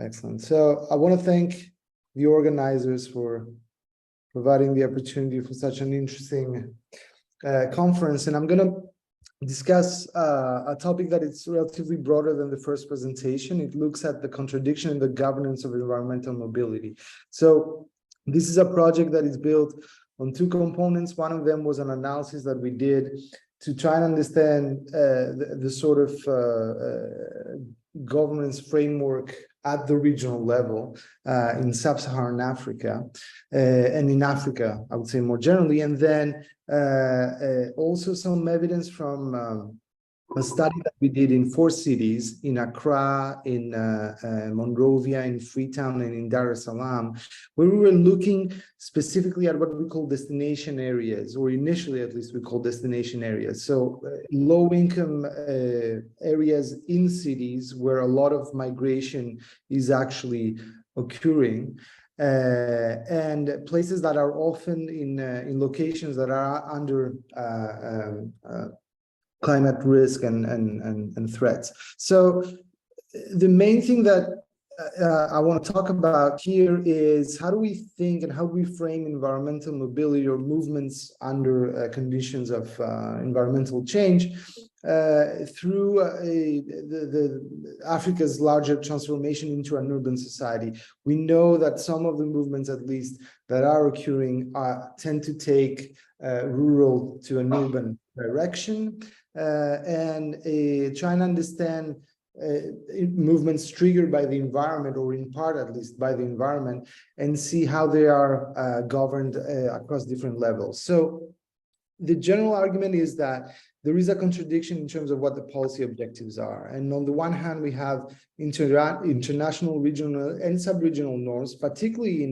Excellent. So I want to thank the organizers for providing the opportunity for such an interesting conference. And I'm going to discuss a topic that is relatively broader than the first presentation. It looks at the contradiction in the governance of environmental mobility. So this is a project that is built on two components. One of them was an analysis that we did to try and understand the sort of governance framework at the regional level in sub-Saharan Africa and in Africa, I would say more generally, and then also some evidence from a study that we did in 4 cities, in Accra, in Monrovia, in Freetown, and in Dar es Salaam, where we were looking specifically at what we call destination areas, or initially at least we call destination areas. So low-income areas in cities where a lot of migration is actually occurring, and places that are often in locations that are under climate risk and threats. So the main thing that I want to talk about here is how do we think and how do we frame environmental mobility or movements under conditions of environmental change through Africa's larger transformation into an urban society. We know that some of the movements, at least, that are occurring tend to take rural to an urban direction, and trying to understand movements triggered by the environment, or in part at least by the environment, and see how they are governed across different levels. So the general argument is that there is a contradiction in terms of what the policy objectives are. And on the one hand, we have international, regional, and sub-regional norms. Particularly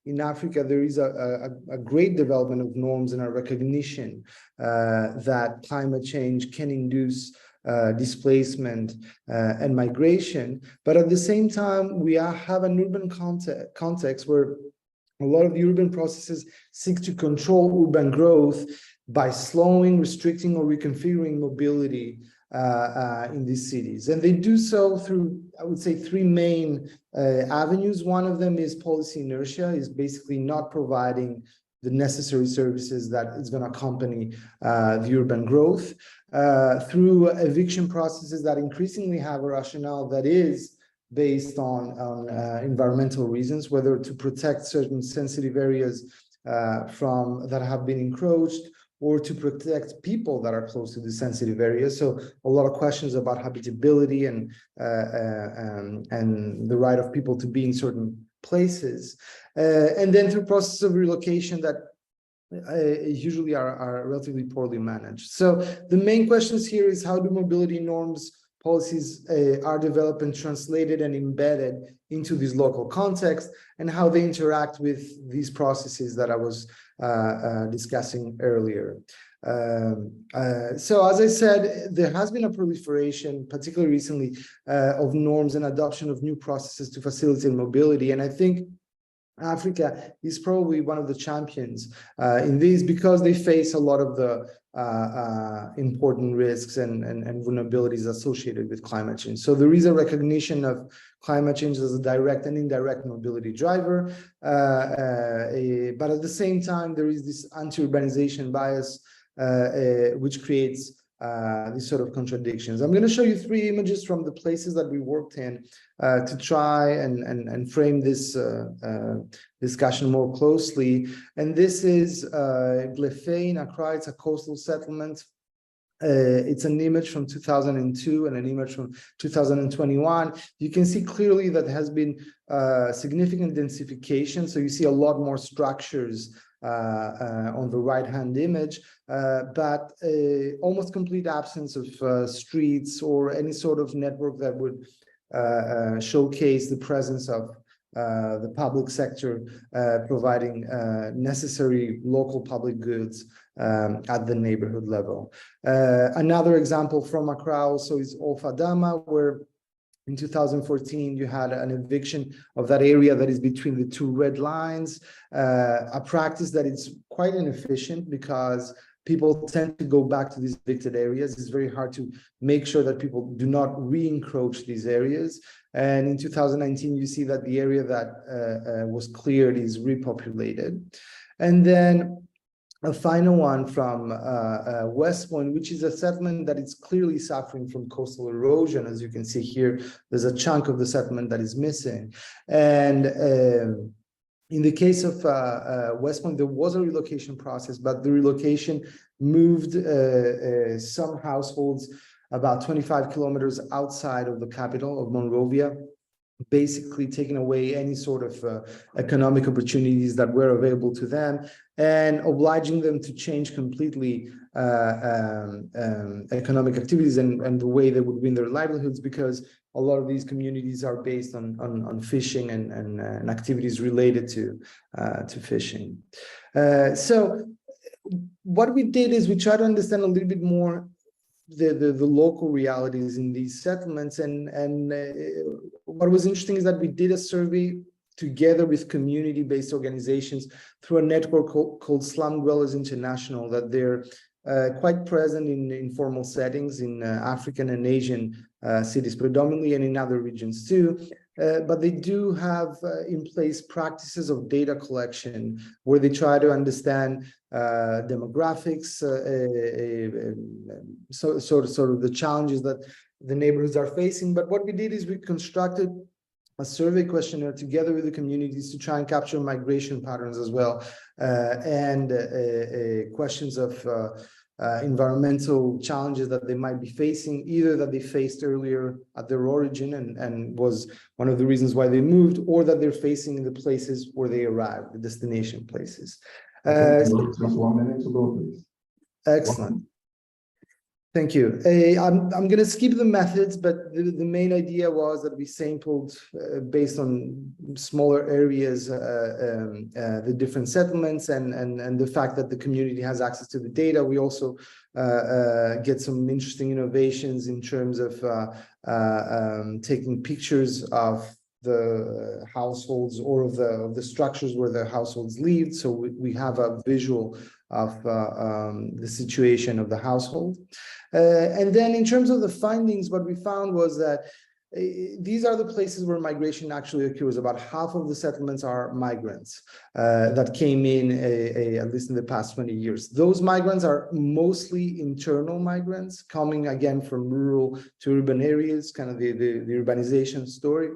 in Africa, there is a great development of norms and a recognition that climate change can induce displacement and migration. But at the same time, we have an urban context where a lot of the urban processes seek to control urban growth by slowing, restricting, or reconfiguring mobility in these cities. And they do so through, I would say, 3 main avenues. One of them is policy inertia, is basically not providing the necessary services that is going to accompany the urban growth, through eviction processes that increasingly have a rationale that is based on environmental reasons, whether to protect certain sensitive areas that have been encroached, or to protect people that are close to the sensitive areas. So a lot of questions about habitability and the right of people to be in certain places. And then through processes of relocation that usually are relatively poorly managed. So the main questions here is how do mobility norms, policies are developed and translated and embedded into this local context, and how they interact with these processes that I was discussing earlier. So as I said, there has been a proliferation, particularly recently, of norms and adoption of new processes to facilitate mobility. And I think Africa is probably one of the champions in these, because they face a lot of the important risks and vulnerabilities associated with climate change. So there is a recognition of climate change as a direct and indirect mobility driver, but at the same time, there is this anti-urbanization bias, which creates these sort of contradictions. I'm going to show you 3 images from the places that we worked in to try and frame this discussion more closely. And this is Glefe in Accra. It's a coastal settlement. It's an image from 2002 and an image from 2021. You can see clearly that there has been significant densification. So you see a lot more structures on the right-hand image, but almost complete absence of streets or any sort of network that would showcase the presence of the public sector providing necessary local public goods at the neighborhood level. Another example from Accra also is Ofadama, where in 2014, you had an eviction of that area that is between the 2 red lines, a practice that is quite inefficient because people tend to go back to these evicted areas. It's very hard to make sure that people do not re-encroach these areas. And in 2019, you see that the area that was cleared is repopulated. And then a final one from West Point, which is a settlement that is clearly suffering from coastal erosion. As you can see here, there's a chunk of the settlement that is missing. And in the case of West Point, there was a relocation process, but the relocation moved some households about 25 kilometers outside of the capital of Monrovia, basically taking away any sort of economic opportunities that were available to them and obliging them to change completely economic activities and the way they would win their livelihoods, because a lot of these communities are based on fishing and activities related to fishing. So what we did is we tried to understand a little bit more the local realities in these settlements, and what was interesting is that we did a survey together with community-based organizations through a network called Slum Dwellers International, that they're quite present in informal settings in African and Asian cities predominantly, and in other regions too. But they do have in place practices of data collection where they try to understand demographics, sort of the challenges that the neighborhoods are facing. But what we did is we constructed a survey questionnaire together with the communities to try and capture migration patterns as well, and questions of environmental challenges that they might be facing, either that they faced earlier at their origin and was one of the reasons why they moved, or that they're facing in the places where they arrived, the destination places. Just 1 minute to go, please. Excellent. Thank you. I'm going to skip the methods, but the main idea was that we sampled based on smaller areas, the different settlements and the fact that the community has access to the data. We also get some interesting innovations in terms of taking pictures of the households or of the structures where the households lived. So we have a visual of the situation of the household. And then in terms of the findings, what we found was that these are the places where migration actually occurs. About half of the settlements are migrants that came in at least in the past 20 years. Those migrants are mostly internal migrants coming again from rural to urban areas, kind of the urbanization story.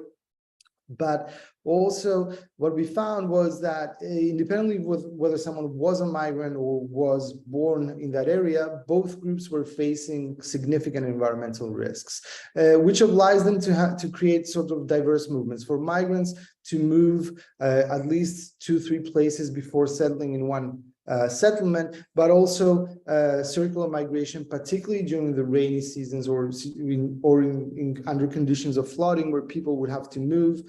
But also what we found was that independently with whether someone was a migrant or was born in that area, both groups were facing significant environmental risks, which obliged them to create sort of diverse movements. For migrants to move at least 2-3 places before settling in one settlement, but also circular migration, particularly during the rainy seasons or under conditions of flooding, where people would have to move,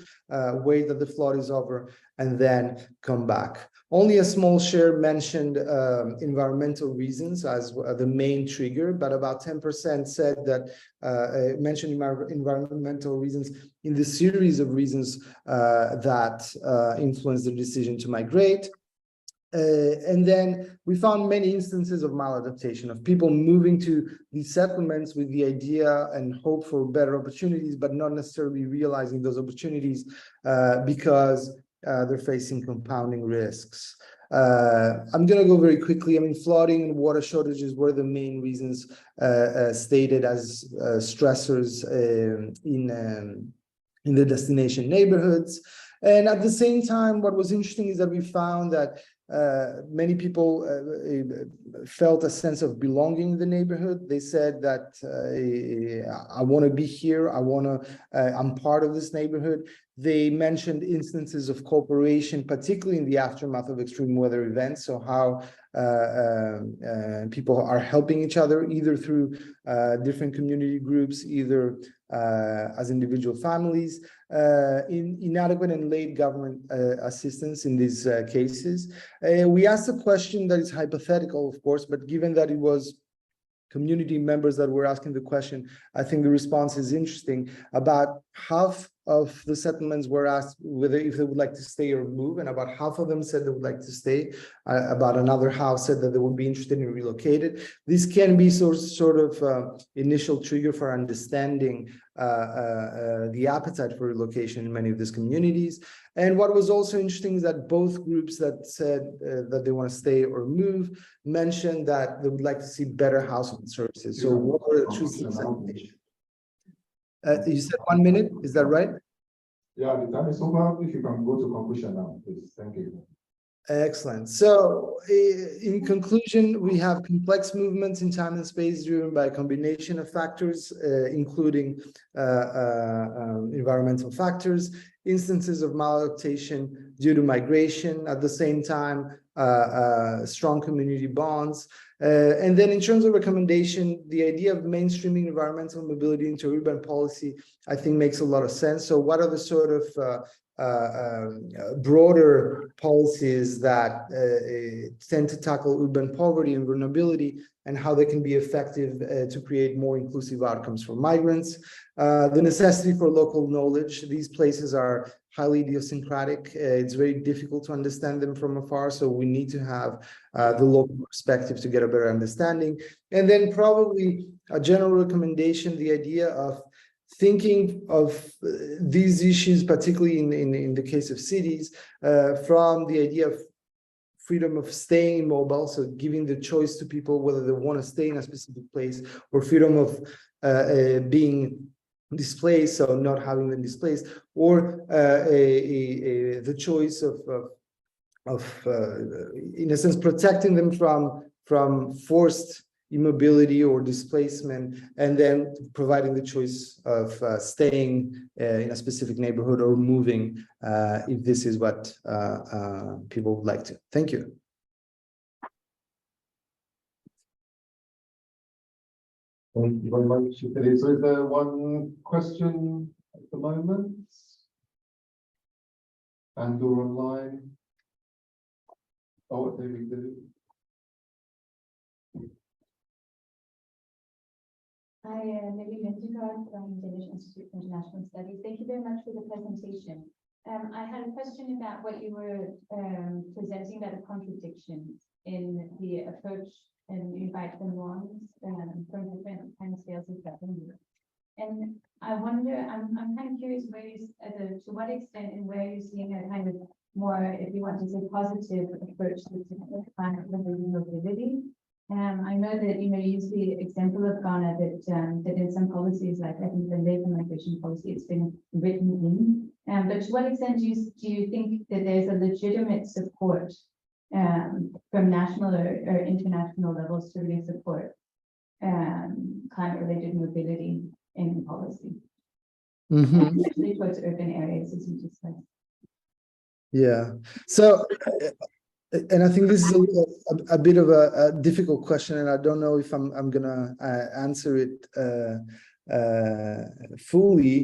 wait that the flood is over, and then come back. Only a small share mentioned environmental reasons as the main trigger, but about 10% said that mentioned environmental reasons in the series of reasons that influenced the decision to migrate. And then we found many instances of maladaptation, of people moving to these settlements with the idea and hope for better opportunities, but not necessarily realizing those opportunities because they're facing compounding risks. I'm going to go very quickly. I mean, flooding and water shortages were the main reasons stated as stressors in the destination neighborhoods. And at the same time, what was interesting is that we found that many people felt a sense of belonging in the neighborhood. They said that I want to be here. I'm part of this neighborhood. They mentioned instances of cooperation, particularly in the aftermath of extreme weather events. So how people are helping each other, either through different community groups, either as individual families, in inadequate and late government assistance in these cases. We asked a question that is hypothetical, of course, but given that it was community members that were asking the question, I think the response is interesting. About half of the settlements were asked whether if they would like to stay or move, and about half of them said they would like to stay. About another half said that they would be interested in relocated. This can be sort of initial trigger for understanding the appetite for relocation in many of these communities. And what was also interesting is that both groups that said that they want to stay or move mentioned that they would like to see better housing services. So what were the true you said 1 minute, is that right? Yeah, the time is over. If you can go to conclusion now, please. Thank you. Excellent. So in conclusion, we have complex movements in time and space driven by a combination of factors, including environmental factors, instances of maladaptation due to migration, at the same time, strong community bonds. And then in terms of recommendation, the idea of mainstreaming environmental mobility into urban policy, I think makes a lot of sense. So what are the sort of broader policies that tend to tackle urban poverty and vulnerability, and how they can be effective to create more inclusive outcomes for migrants. The necessity for local knowledge. These places are highly idiosyncratic. It's very difficult to understand them from afar, so we need to have the local perspective to get a better understanding. And then probably a general recommendation, the idea of thinking of these issues, particularly in the case of cities, from the idea of freedom of staying mobile, so giving the choice to people whether they want to stay in a specific place, or freedom of being displaced, so not having them displaced, or the choice of in a sense protecting them from forced immobility or displacement, and then providing the choice of staying in a specific neighborhood or moving if this is what people would like to. Thank you. Thank you very much. So is there one question at the moment? And or online? Oh, there we go. Hi, Lily Lindegaard from Achilles Institute for International Studies. Thank you very much for the presentation. I had a question about what you were presenting about the contradictions in the approach and invite the norms from different time scales of government. And I wonder, I'm kind of curious where you, to what extent and where you're seeing a kind of more, if you want to say, positive approach to climate mobility. I know that you use the example of Ghana that in some policies, like I think the labor migration policy, it's been written in. But to what extent do you think that there's a legitimate support from national or international levels to really support climate-related mobility in policy, especially towards urban areas, as you just said? Yeah. So. And I think this is a bit of a difficult question, and I don't know if I'm gonna answer it fully.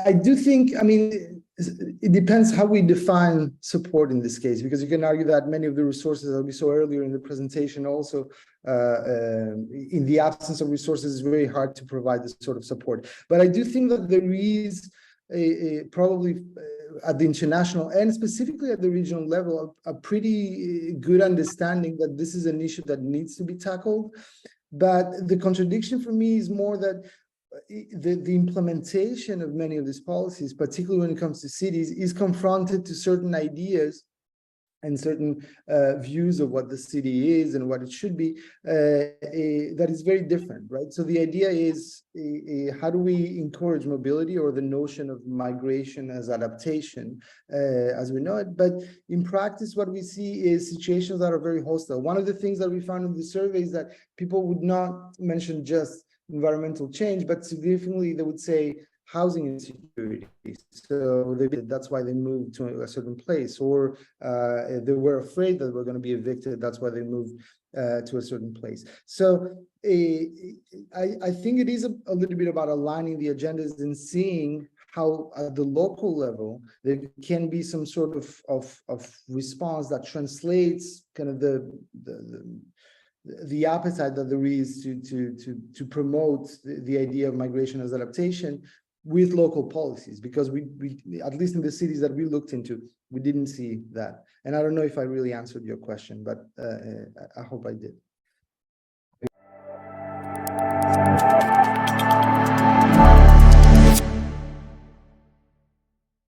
I do think, I mean, it depends how we define support in this case, because you can argue that many of the resources that we saw earlier in the presentation also, in the absence of resources, it's very hard to provide this sort of support. But I do think that there is probably at the international and specifically at the regional level, a pretty good understanding that this is an issue that needs to be tackled. But the contradiction for me is more that the implementation of many of these policies, particularly when it comes to cities, is confronted to certain ideas and certain views of what the city is and what it should be, that is very different, right? So the idea is, how do we encourage mobility, or the notion of migration as adaptation, as we know it? But in practice, what we see is situations that are very hostile. One of the things that we found in the survey is that people would not mention just environmental change, but significantly they would say housing insecurity. So that's why they moved to a certain place, or they were afraid that we're going to be evicted. That's why they moved to a certain place. So I think it is a little bit about aligning the agendas and seeing how at the local level there can be some sort of response that translates kind of the appetite that there is to promote the idea of migration as adaptation with local policies, because we at least in the cities that we looked into, we didn't see that. And I don't know if I really answered your question, but I hope I did.